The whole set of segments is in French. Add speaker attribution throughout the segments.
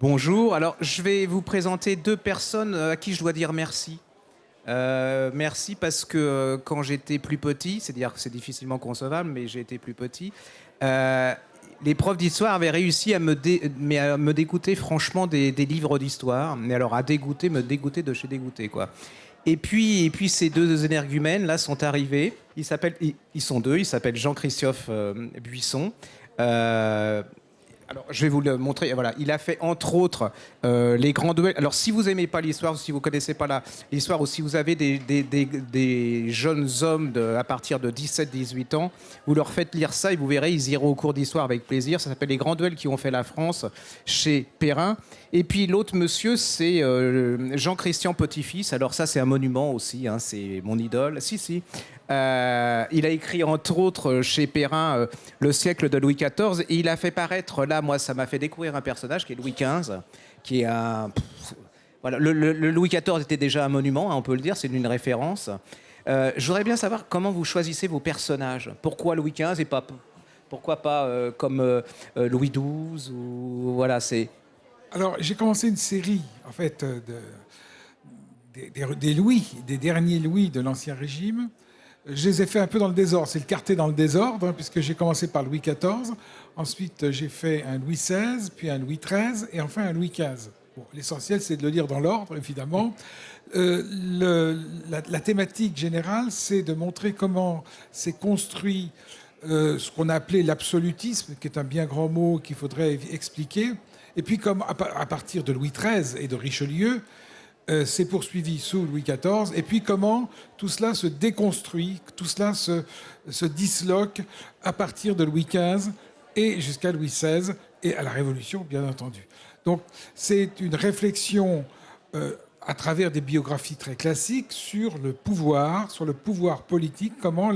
Speaker 1: Bonjour. Alors, je vais vous présenter deux personnes à qui je dois dire merci. Merci parce que quand j'étais plus petit, c'est-à-dire que c'est difficilement concevable, mais j'ai été plus petit, euh, les profs d'histoire avaient réussi à me dégoûter franchement des livres d'histoire. Mais alors, me dégoûter de chez dégoûté, quoi. Et puis ces deux énergumènes là sont arrivés. Ils sont deux. Ils s'appellent Jean-Christophe Buisson. Euh, alors, je vais vous le montrer. Voilà, il a fait entre autres les grands duels. Alors, si vous aimez pas l'histoire, si vous connaissez pas l'histoire, ou si vous avez des jeunes hommes à partir de 17-18 ans, vous leur faites lire ça et vous verrez, ils iront au cours d'histoire avec plaisir. Ça s'appelle Les grands duels qui ont fait la France chez Perrin. Et puis l'autre monsieur, c'est Jean-Christian Petit-Fils. Alors ça, c'est un monument aussi. Hein, c'est mon idole. Si, si. Il a écrit entre autres chez Perrin Le siècle de Louis XIV et il a fait paraître là, moi ça m'a fait découvrir un personnage qui est Louis XV, qui est un... Voilà, le Louis XIV était déjà un monument, hein, on peut le dire, c'est une référence. Je voudrais bien savoir comment vous choisissez vos personnages. Pourquoi Louis XV et pas... Pourquoi pas comme Louis XII ou voilà, c'est...
Speaker 2: Alors, j'ai commencé une série, en fait, des Louis, des derniers Louis de l'Ancien Régime. Je les ai fait un peu dans le désordre. C'est le quartet dans le désordre, hein, puisque j'ai commencé par Louis XIV. Ensuite, j'ai fait un Louis XVI, puis un Louis XIII, et enfin un Louis XV. Bon, l'essentiel, c'est de le lire dans l'ordre, évidemment. La thématique générale, c'est de montrer comment s'est construit ce qu'on a appelé l'absolutisme, qui est un bien grand mot qu'il faudrait expliquer. Et puis, comme à partir de Louis XIII et de Richelieu, s'est poursuivi sous Louis XIV, et puis comment tout cela se déconstruit, tout cela se disloque à partir de Louis XV et jusqu'à Louis XVI, et à la Révolution, bien entendu. Donc, c'est une réflexion à travers des biographies très classiques sur le pouvoir politique, comment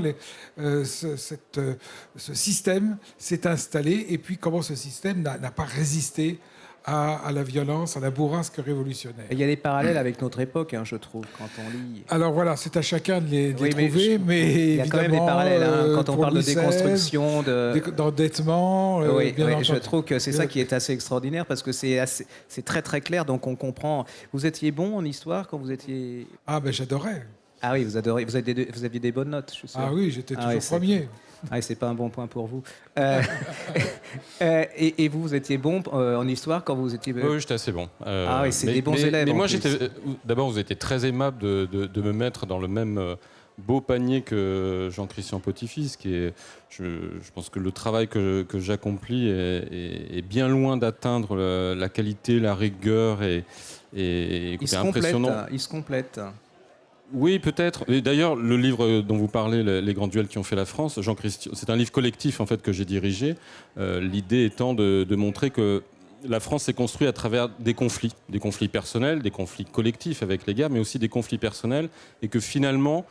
Speaker 2: ce système s'est installé, et puis comment ce système n'a pas résisté à la violence, à la bourrasque révolutionnaire.
Speaker 1: Il y a des parallèles avec notre époque, hein, je trouve, quand on lit.
Speaker 2: Alors voilà, c'est à chacun de les
Speaker 1: Oui,
Speaker 2: trouver, mais
Speaker 1: il y a quand même des parallèles hein, quand on parle de déconstruction,
Speaker 2: d'endettement.
Speaker 1: Oui,
Speaker 2: bien
Speaker 1: je
Speaker 2: entendu.
Speaker 1: trouve que c'est ça qui est assez extraordinaire parce que c'est très très clair, donc on comprend. Vous étiez bon en histoire quand vous étiez...
Speaker 2: Ah ben j'adorais.
Speaker 1: Ah oui, vous aviez des bonnes notes, je suis sûr.
Speaker 2: Ah oui, j'étais toujours
Speaker 1: oui,
Speaker 2: premier.
Speaker 1: Ah, c'est pas un bon point pour vous. Et vous étiez bon en histoire quand vous étiez...
Speaker 3: Oui, j'étais assez bon.
Speaker 1: Ah oui, c'est des bons élèves.
Speaker 3: Mais
Speaker 1: en
Speaker 3: moi,
Speaker 1: plus.
Speaker 3: d'abord, vous étiez très aimable de me mettre dans le même beau panier que Jean-Christian Petit-Fils, qui est, je pense que le travail que j'accomplis est bien loin d'atteindre la qualité, la rigueur et écoutez, impressionnant.
Speaker 1: Il se complète.
Speaker 3: Oui, peut-être. Et d'ailleurs, le livre dont vous parlez, Les grands duels qui ont fait la France, Jean-Christian, c'est un livre collectif en fait que j'ai dirigé. L'idée étant de montrer que la France s'est construite à travers des conflits personnels, des conflits collectifs avec les guerres, mais aussi des conflits personnels, et que finalement,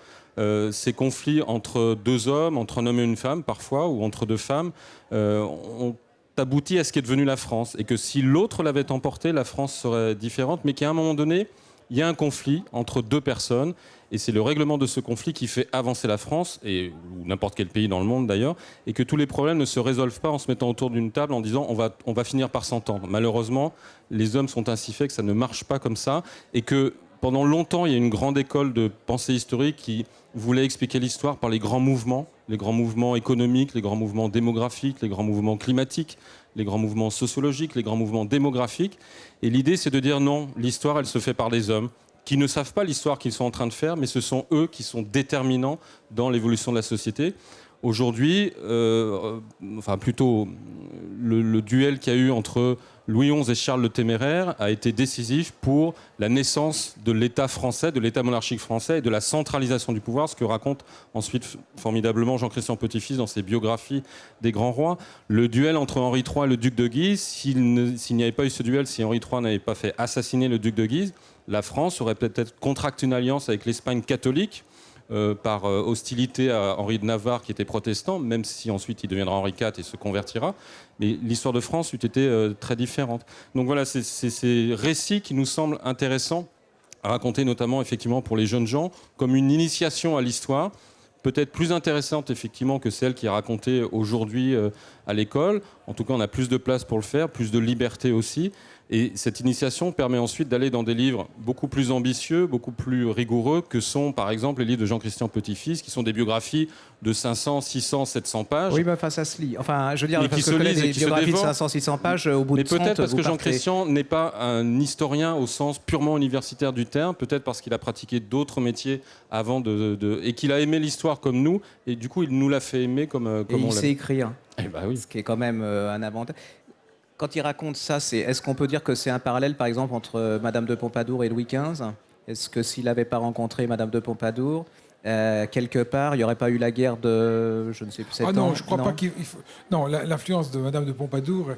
Speaker 3: ces conflits entre deux hommes, entre un homme et une femme parfois, ou entre deux femmes, ont abouti à ce qui est devenu la France, et que si l'autre l'avait emporté, la France serait différente, mais qu'à un moment donné, il y a un conflit entre deux personnes, et c'est le règlement de ce conflit qui fait avancer la France, ou n'importe quel pays dans le monde d'ailleurs, et que tous les problèmes ne se résolvent pas en se mettant autour d'une table en disant on va finir par s'entendre. Malheureusement, les hommes sont ainsi faits que ça ne marche pas comme ça, et que pendant longtemps, il y a une grande école de pensée historique qui voulait expliquer l'histoire par les grands mouvements économiques, les grands mouvements démographiques, les grands mouvements climatiques, les grands mouvements sociologiques, les grands mouvements démographiques. Et l'idée, c'est de dire non, l'histoire, elle se fait par des hommes qui ne savent pas l'histoire qu'ils sont en train de faire, mais ce sont eux qui sont déterminants dans l'évolution de la société. Aujourd'hui, le duel qu'il y a eu entre Louis XI et Charles le Téméraire a été décisif pour la naissance de l'État français, de l'État monarchique français et de la centralisation du pouvoir, ce que raconte ensuite formidablement Jean-Christian Petit-Fils dans ses biographies des grands rois. Le duel entre Henri III et le duc de Guise, s'il n'y avait pas eu ce duel, si Henri III n'avait pas fait assassiner le duc de Guise, la France aurait peut-être contracté une alliance avec l'Espagne catholique, par hostilité à Henri de Navarre qui était protestant, même si ensuite il deviendra Henri IV et se convertira. Mais l'histoire de France eût été très différente. Donc voilà, c'est ces récits qui nous semblent intéressants à raconter, notamment effectivement pour les jeunes gens, comme une initiation à l'histoire, peut-être plus intéressante effectivement que celle qui est racontée aujourd'hui à l'école. En tout cas, on a plus de place pour le faire, plus de liberté aussi. Et cette initiation permet ensuite d'aller dans des livres beaucoup plus ambitieux, beaucoup plus rigoureux, que sont par exemple les livres de Jean-Christian Petit-Fils, qui sont des biographies de 500, 600, 700 pages.
Speaker 1: Oui, mais enfin, ça se lit. Enfin, je veux dire,
Speaker 3: Mais
Speaker 1: parce
Speaker 3: qui
Speaker 1: que
Speaker 3: se
Speaker 1: je connais
Speaker 3: lisent et
Speaker 1: des
Speaker 3: qui se
Speaker 1: biographies de
Speaker 3: dévorent.
Speaker 1: 500, 600 pages, au bout
Speaker 3: Mais
Speaker 1: de 30,
Speaker 3: peut-être parce
Speaker 1: vous
Speaker 3: que
Speaker 1: partez.
Speaker 3: Jean-Christian n'est pas un historien au sens purement universitaire du terme, peut-être parce qu'il a pratiqué d'autres métiers avant et qu'il a aimé l'histoire comme nous, et du coup il nous l'a fait aimer comme
Speaker 1: Et
Speaker 3: on
Speaker 1: il
Speaker 3: l'aime.
Speaker 1: sait écrire,
Speaker 3: Eh ben oui.
Speaker 1: ce qui est quand même un avantage. Quand il raconte ça, est-ce qu'on peut dire que c'est un parallèle, par exemple, entre Madame de Pompadour et Louis XV? Est-ce que s'il n'avait pas rencontré Madame de Pompadour, quelque part, il n'y aurait pas eu la guerre de, je ne sais plus, 7
Speaker 2: Ah non,
Speaker 1: ans?
Speaker 2: je crois pas qu'il faut... Non, l'influence de Madame de Pompadour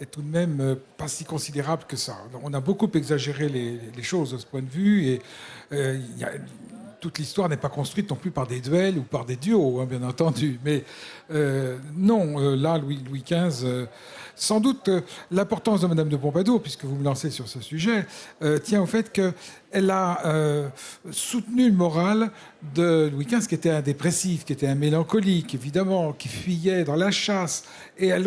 Speaker 2: est tout de même pas si considérable que ça. On a beaucoup exagéré les choses de ce point de vue, et toute l'histoire n'est pas construite non plus par des duels ou par des duos, hein, bien entendu. Mais non, là, Louis XV... sans doute, l'importance de Madame de Pompadour, puisque vous me lancez sur ce sujet, tient au fait qu'elle a soutenu le moral de Louis XV, qui était un dépressif, qui était un mélancolique, évidemment, qui fuyait dans la chasse. Et elle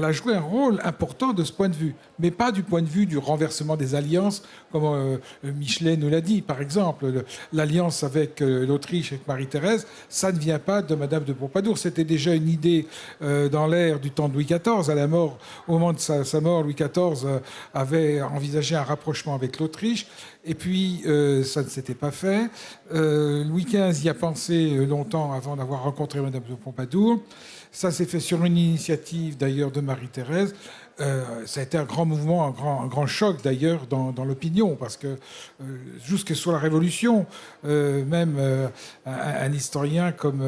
Speaker 2: a joué un rôle important de ce point de vue, mais pas du point de vue du renversement des alliances, comme Michelet nous l'a dit, par exemple. L'alliance avec l'Autriche, avec Marie-Thérèse, ça ne vient pas de Madame de Pompadour. C'était déjà une idée dans l'ère du temps de Louis XIV. À la mort, au moment de sa mort, Louis XIV avait envisagé un rapprochement avec l'Autriche. Et puis, ça ne s'était pas fait. Louis XV y a pensé longtemps avant d'avoir rencontré Madame de Pompadour. Ça s'est fait sur une initiative, d'ailleurs, de Marie-Thérèse. Ça a été un grand mouvement, un grand choc, d'ailleurs, dans l'opinion, parce que jusque sur la Révolution, même un historien comme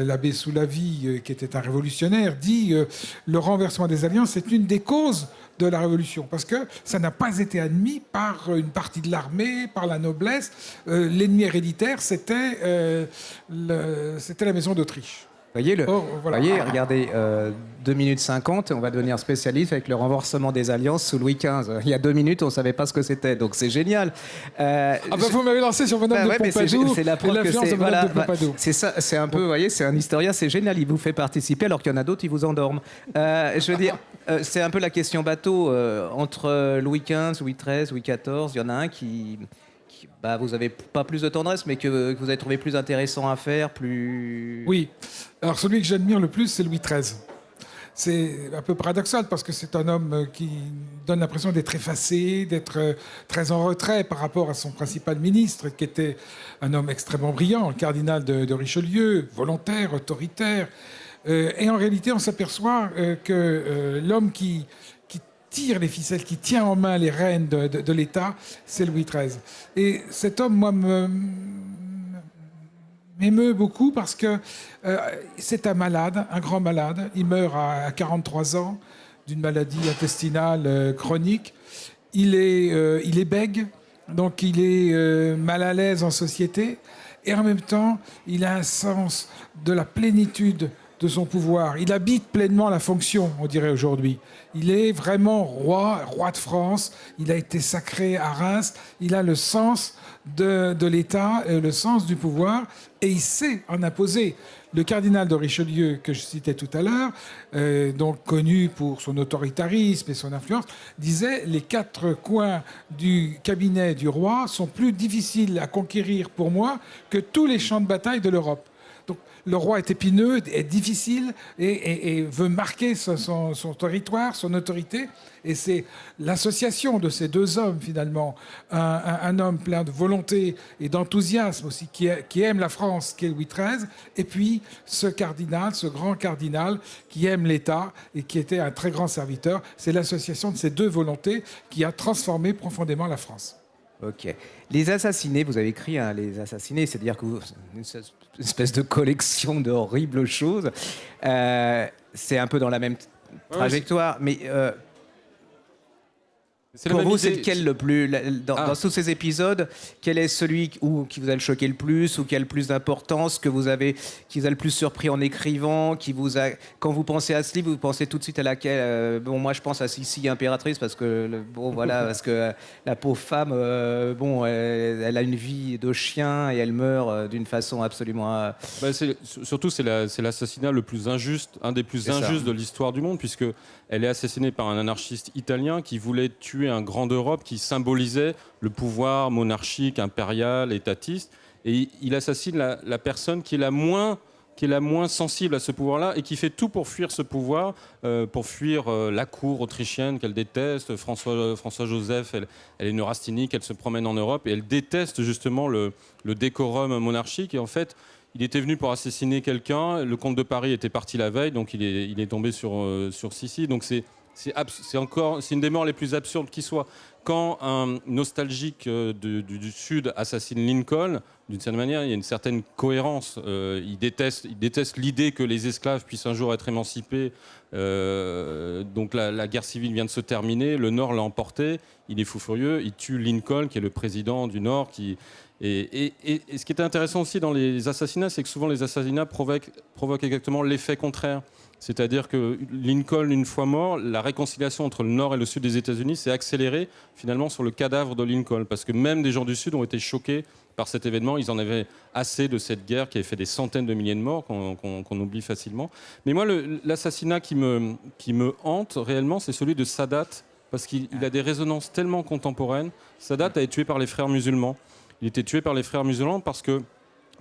Speaker 2: l'abbé Soulavie, qui était un révolutionnaire, dit le renversement des alliances est une des causes de la Révolution, parce que ça n'a pas été admis par une partie de l'armée, par la noblesse. L'ennemi héréditaire, c'était la maison d'Autriche.
Speaker 1: Voyez,
Speaker 2: Voilà.
Speaker 1: voyez, regardez, 2 minutes 50, on va devenir spécialiste avec le renversement des alliances sous Louis XV. Il y a 2 minutes, on ne savait pas ce que c'était, donc c'est génial.
Speaker 2: Vous m'avez lancé sur Madame de Pompadour,
Speaker 1: c'est la preuve
Speaker 2: et l'influence
Speaker 1: que
Speaker 2: de Madame de Pompadour.
Speaker 1: c'est ça, c'est un peu, vous voyez, c'est un historien, c'est génial, il vous fait participer alors qu'il y en a d'autres, ils vous endorment. Je veux dire, c'est un peu la question bateau, entre Louis XV, Louis XIII, Louis XIV, il y en a un qui vous avez pas plus de tendresse, mais que vous avez trouvé plus intéressant à faire, plus...
Speaker 2: Oui. Alors, celui que j'admire le plus, c'est Louis XIII. C'est un peu paradoxal, parce que c'est un homme qui donne l'impression d'être effacé, d'être très en retrait par rapport à son principal ministre, qui était un homme extrêmement brillant, le cardinal de Richelieu, volontaire, autoritaire. Et en réalité, on s'aperçoit que l'homme qui tire les ficelles, qui tient en main les rênes de l'État, c'est Louis XIII. Et cet homme, moi, m'émeut beaucoup, parce que c'est un malade, un grand malade. Il meurt à 43 ans d'une maladie intestinale chronique. Il est bègue, donc il est mal à l'aise en société. Et en même temps, il a un sens de la plénitude de son pouvoir. Il habite pleinement la fonction, on dirait aujourd'hui. Il est vraiment roi de France. Il a été sacré à Reims. Il a le sens de l'État, le sens du pouvoir, et il sait en imposer. Le cardinal de Richelieu, que je citais tout à l'heure, donc connu pour son autoritarisme et son influence, disait: les 4 coins du cabinet du roi sont plus difficiles à conquérir pour moi que tous les champs de bataille de l'Europe. Donc, le roi est épineux, est difficile, et veut marquer son territoire, son autorité. Et c'est l'association de ces 2 hommes, finalement, un homme plein de volonté et d'enthousiasme aussi, qui aime la France, qui est Louis XIII, et puis ce cardinal, ce grand cardinal, qui aime l'État et qui était un très grand serviteur. C'est l'association de ces 2 volontés qui a transformé profondément la France.
Speaker 1: Ok. Les Assassinés, vous avez écrit Les Assassinés, c'est-à-dire que une espèce de collection de horribles choses. C'est un peu dans la même trajectoire, mais
Speaker 3: C'est la
Speaker 1: Pour
Speaker 3: même
Speaker 1: vous,
Speaker 3: idée.
Speaker 1: c'est lequel le plus, dans tous ces épisodes, quel est celui qui vous a le choqué le plus ou qui a le plus d'importance, qui vous a le plus surpris en écrivant, quand vous pensez à ce livre, vous pensez tout de suite à laquelle bon, moi je pense à Sissi impératrice parce que bon voilà, parce que la pauvre femme, bon, elle a une vie de chien et elle meurt d'une façon absolument.
Speaker 3: Surtout, c'est l'assassinat le plus injuste, un des plus injustes de l'histoire du monde, puisque elle est assassinée par un anarchiste italien qui voulait tuer un grand d'Europe qui symbolisait le pouvoir monarchique, impérial, étatiste. Et il assassine la personne qui est la moins sensible à ce pouvoir-là et qui fait tout pour fuir ce pouvoir, pour fuir la cour autrichienne qu'elle déteste. François Joseph, elle est neurasthénique, elle se promène en Europe et elle déteste justement le décorum monarchique. Et en fait, il était venu pour assassiner quelqu'un. Le comte de Paris était parti la veille, donc il est tombé sur Sissi. Donc c'est une des morts les plus absurdes qui soit. Quand un nostalgique du Sud assassine Lincoln, d'une certaine manière, il y a une certaine cohérence. Il déteste l'idée que les esclaves puissent un jour être émancipés. Donc la guerre civile vient de se terminer, le Nord l'a emporté, il est fou furieux, il tue Lincoln, qui est le président du Nord. Et ce qui est intéressant aussi dans les assassinats, c'est que souvent les assassinats provoquent exactement l'effet contraire. C'est-à-dire que Lincoln, une fois mort, la réconciliation entre le nord et le sud des États-Unis s'est accélérée finalement sur le cadavre de Lincoln. Parce que même des gens du sud ont été choqués par cet événement. Ils en avaient assez de cette guerre qui avait fait des centaines de milliers de morts, qu'on oublie facilement. Mais moi, l'assassinat qui me hante réellement, c'est celui de Sadat, parce qu'il a des résonances tellement contemporaines. Sadat a été tué par les frères musulmans. Il était tué par les frères musulmans parce que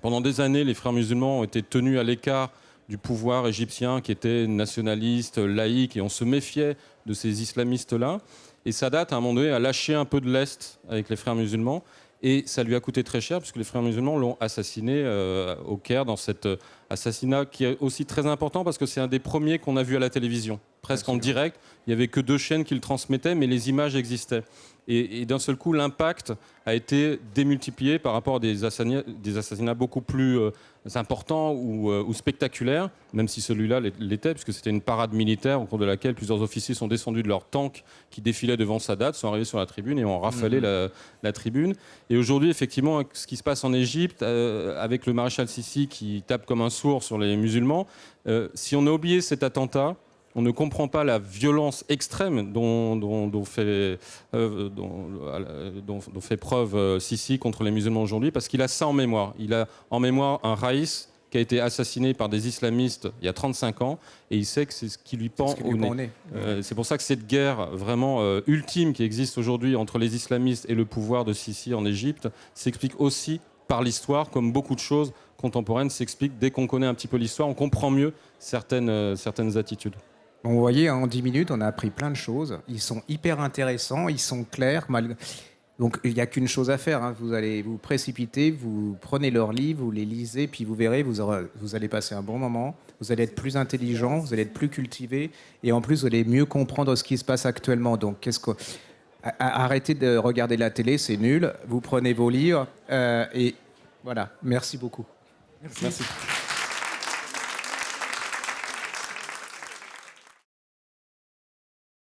Speaker 3: pendant des années, les frères musulmans ont été tenus à l'écart du pouvoir égyptien qui était nationaliste, laïque, et on se méfiait de ces islamistes-là. Et Sadat, à un moment donné, a lâché un peu de l'Est avec les frères musulmans, et ça lui a coûté très cher, puisque les frères musulmans l'ont assassiné au Caire, dans cet assassinat qui est aussi très important, parce que c'est un des premiers qu'on a vu à la télévision, presque en direct. Il n'y avait que 2 chaînes qui le transmettaient, mais les images existaient. Et d'un seul coup, l'impact a été démultiplié par rapport à des assassinats beaucoup plus importants ou spectaculaires, même si celui-là l'était, puisque c'était une parade militaire au cours de laquelle plusieurs officiers sont descendus de leur tank qui défilaient devant Sadat, sont arrivés sur la tribune et ont rafalé la tribune. Et aujourd'hui, effectivement, ce qui se passe en Égypte, avec le maréchal Sissi qui tape comme un sourd sur les musulmans, si on a oublié cet attentat, on ne comprend pas la violence extrême dont fait preuve Sissi contre les musulmans aujourd'hui, parce qu'il a ça en mémoire. Il a en mémoire un Raïs qui a été assassiné par des islamistes il y a 35 ans, et il sait que c'est ce qui lui pend au nez. C'est pour ça que cette guerre vraiment ultime qui existe aujourd'hui entre les islamistes et le pouvoir de Sissi en Égypte s'explique aussi par l'histoire, comme beaucoup de choses contemporaines s'expliquent. Dès qu'on connaît un petit peu l'histoire, on comprend mieux certaines attitudes.
Speaker 1: Bon, vous voyez, en 10 minutes, on a appris plein de choses. Ils sont hyper intéressants, ils sont clairs. Donc, il n'y a qu'une chose à faire. Hein. Vous allez vous précipiter, vous prenez leurs livres, vous les lisez, puis vous verrez, vous allez passer un bon moment. Vous allez être plus intelligent, vous allez être plus cultivé. Et en plus, vous allez mieux comprendre ce qui se passe actuellement. Donc, arrêtez de regarder la télé, c'est nul. Vous prenez vos livres et voilà. Merci beaucoup.
Speaker 2: Merci.